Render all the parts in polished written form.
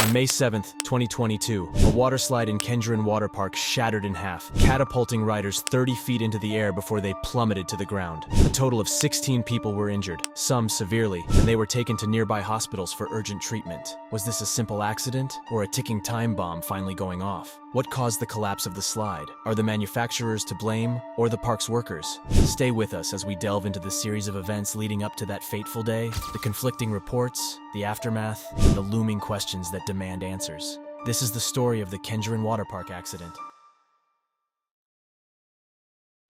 On May 7th, 2022, a waterslide in Kenjeran Waterpark shattered in half, catapulting riders 30 feet into the air before they plummeted to the ground. A total of 16 people were injured, some severely, and they were taken to nearby hospitals for urgent treatment. Was this a simple accident, or a ticking time bomb finally going off? What caused the collapse of the slide? Are the manufacturers to blame, or the park's workers? Stay with us as we delve into the series of events leading up to that fateful day, the conflicting reports, the aftermath, and the looming questions that demand answers. This is the story of the Kenjeran Waterpark accident.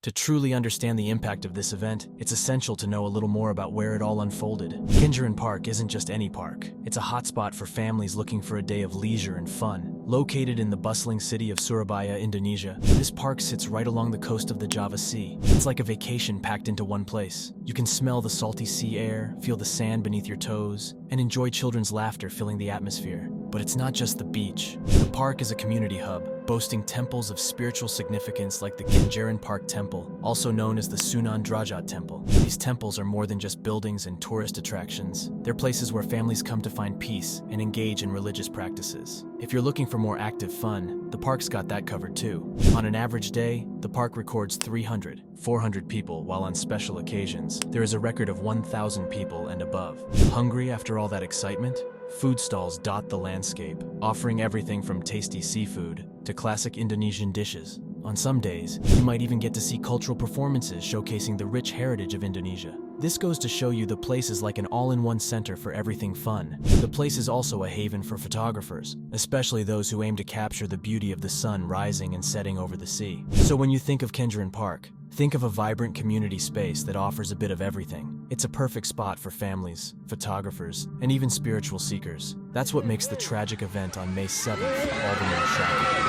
To truly understand the impact of this event, it's essential to know a little more about where it all unfolded. Kenjeran Park isn't just any park. It's a hotspot for families looking for a day of leisure and fun. Located in the bustling city of Surabaya, Indonesia, this park sits right along the coast of the Java Sea. It's like a vacation packed into one place. You can smell the salty sea air, feel the sand beneath your toes, and enjoy children's laughter filling the atmosphere. But it's not just the beach. The park is a community hub, boasting temples of spiritual significance like the Kenjeran Park Temple, also known as the Sunan Derajat Temple. These temples are more than just buildings and tourist attractions. They're places where families come to find peace and engage in religious practices. If you're looking for more active fun, the park's got that covered too. On an average day, the park records 400 people, while on special occasions, there is a record of 1,000 people and above. Hungry after all that excitement? Food stalls dot the landscape, offering everything from tasty seafood to classic Indonesian dishes. On some days, you might even get to see cultural performances showcasing the rich heritage of Indonesia. This goes to show you the place is like an all-in-one center for everything fun. The place is also a haven for photographers, especially those who aim to capture the beauty of the sun rising and setting over the sea. So when you think of Kenjeran Park, think of a vibrant community space that offers a bit of everything. It's a perfect spot for families, photographers, and even spiritual seekers. That's what makes the tragic event on May 7th all the more shocking.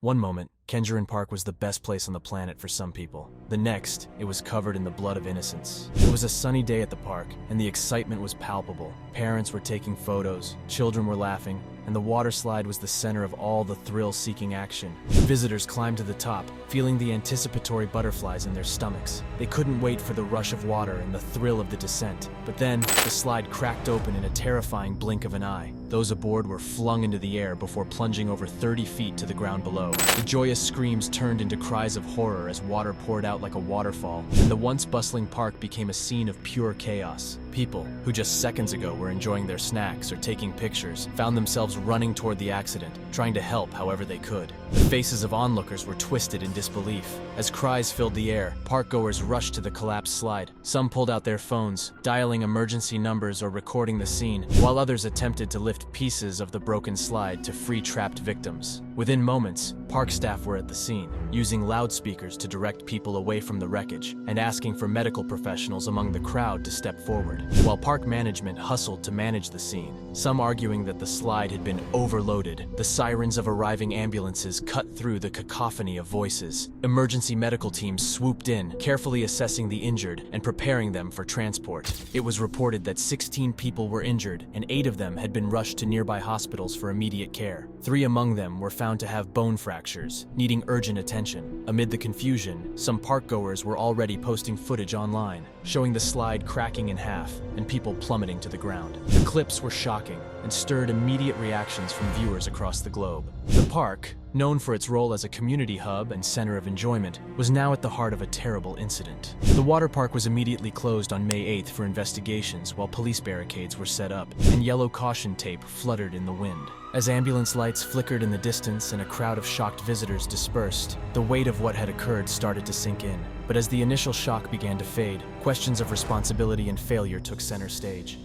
One moment, Kenjeran Park was the best place on the planet for some people. The next, it was covered in the blood of innocence. It was a sunny day at the park, and the excitement was palpable. Parents were taking photos, children were laughing, and the water slide was the center of all the thrill-seeking action. Visitors climbed to the top, feeling the anticipatory butterflies in their stomachs. They couldn't wait for the rush of water and the thrill of the descent. But then, the slide cracked open in a terrifying blink of an eye. Those aboard were flung into the air before plunging over 30 feet to the ground below. The joyous screams turned into cries of horror as water poured out like a waterfall, and the once bustling park became a scene of pure chaos. People, who just seconds ago were enjoying their snacks or taking pictures, found themselves running toward the accident, trying to help however they could. The faces of onlookers were twisted in disbelief. As cries filled the air, parkgoers rushed to the collapsed slide. Some pulled out their phones, dialing emergency numbers or recording the scene, while others attempted to lift pieces of the broken slide to free trapped victims. Within moments, park staff were at the scene, using loudspeakers to direct people away from the wreckage and asking for medical professionals among the crowd to step forward, while park management hustled to manage the scene, some arguing that the slide had been overloaded. The sirens of arriving ambulances cut through the cacophony of voices. Emergency medical teams swooped in, carefully assessing the injured and preparing them for transport. It was reported that 16 people were injured, and 8 of them had been rushed to nearby hospitals for immediate care. 3 among them were found to have bone fractures, needing urgent attention. Amid the confusion, some parkgoers were already posting footage online, showing the slide cracking in half and people plummeting to the ground. The clips were shocking and stirred immediate reactions from viewers across the globe. The park, known for its role as a community hub and center of enjoyment, was now at the heart of a terrible incident. The water park was immediately closed on May 8th for investigations while police barricades were set up and yellow caution tape fluttered in the wind. As ambulance lights flickered in the distance and a crowd of shocked visitors dispersed, the weight of what had occurred started to sink in. But as the initial shock began to fade, questions of responsibility and failure took center stage.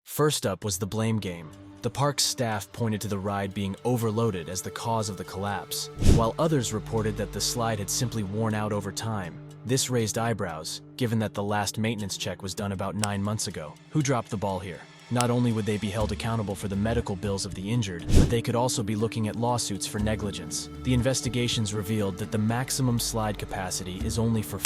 First up was the blame game. The park's staff pointed to the ride being overloaded as the cause of the collapse, while others reported that the slide had simply worn out over time. This raised eyebrows, given that the last maintenance check was done about 9 months ago. Who dropped the ball here? Not only would they be held accountable for the medical bills of the injured, but they could also be looking at lawsuits for negligence. The investigations revealed that the maximum slide capacity is only for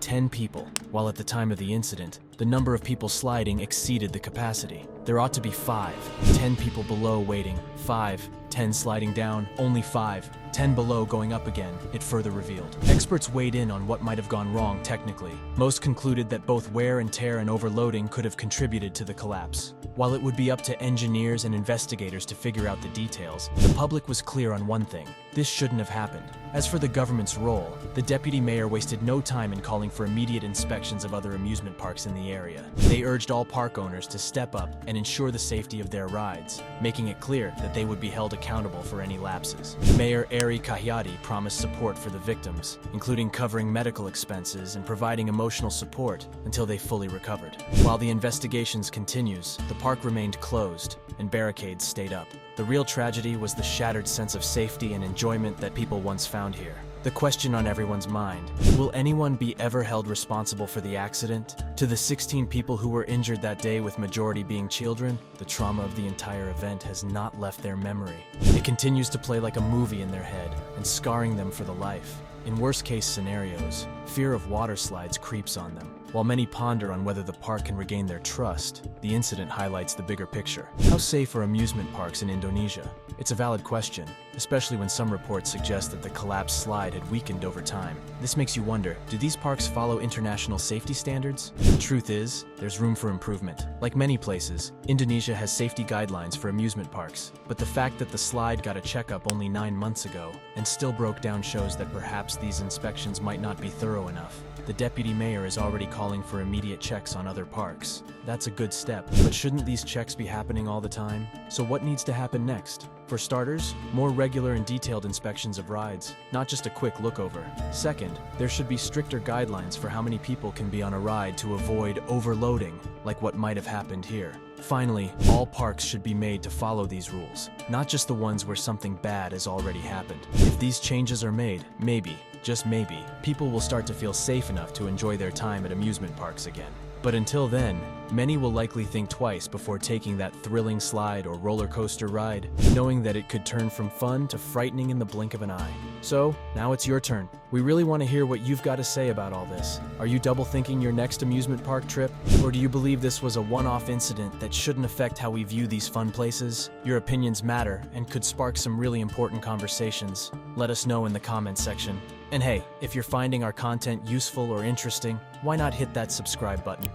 10 people, while at the time of the incident, the number of people sliding exceeded the capacity. There ought to be 10 people below waiting, 10 sliding down, only 5. 10 below going up again, it further revealed. Experts weighed in on what might have gone wrong technically. Most concluded that both wear and tear and overloading could have contributed to the collapse. While it would be up to engineers and investigators to figure out the details, the public was clear on one thing: this shouldn't have happened. As for the government's role, the deputy mayor wasted no time in calling for immediate inspections of other amusement parks in the area. They urged all park owners to step up and ensure the safety of their rides, making it clear that they would be held accountable for any lapses. Mayor Eri Cahiati promised support for the victims, including covering medical expenses and providing emotional support until they fully recovered. While the investigations continues, the park remained closed and barricades stayed up. The real tragedy was the shattered sense of safety and enjoyment that people once found here. The question on everyone's mind: will anyone be ever held responsible for the accident? To the 16 people who were injured that day, with majority being children, the trauma of the entire event has not left their memory. It continues to play like a movie in their head and scarring them for the life. In worst-case scenarios, fear of water slides creeps on them. While many ponder on whether the park can regain their trust, the incident highlights the bigger picture. How safe are amusement parks in Indonesia? It's a valid question, especially when some reports suggest that the collapsed slide had weakened over time. This makes you wonder, do these parks follow international safety standards? The truth is, there's room for improvement. Like many places, Indonesia has safety guidelines for amusement parks, but the fact that the slide got a checkup only 9 months ago and still broke down shows that perhaps these inspections might not be thorough enough. The deputy mayor is already calling for immediate checks on other parks. That's a good step, but shouldn't these checks be happening all the time? So what needs to happen next? For starters, more regular and detailed inspections of rides, not just a quick look over. Second, there should be stricter guidelines for how many people can be on a ride to avoid overloading, like what might have happened here. Finally, all parks should be made to follow these rules, not just the ones where something bad has already happened. If these changes are made, maybe, just maybe, people will start to feel safe enough to enjoy their time at amusement parks again. But until then, many will likely think twice before taking that thrilling slide or roller coaster ride, knowing that it could turn from fun to frightening in the blink of an eye. So, now it's your turn. We really want to hear what you've got to say about all this. Are you double thinking your next amusement park trip? Or do you believe this was a one-off incident that shouldn't affect how we view these fun places? Your opinions matter and could spark some really important conversations. Let us know in the comments section. And hey, if you're finding our content useful or interesting, why not hit that subscribe button?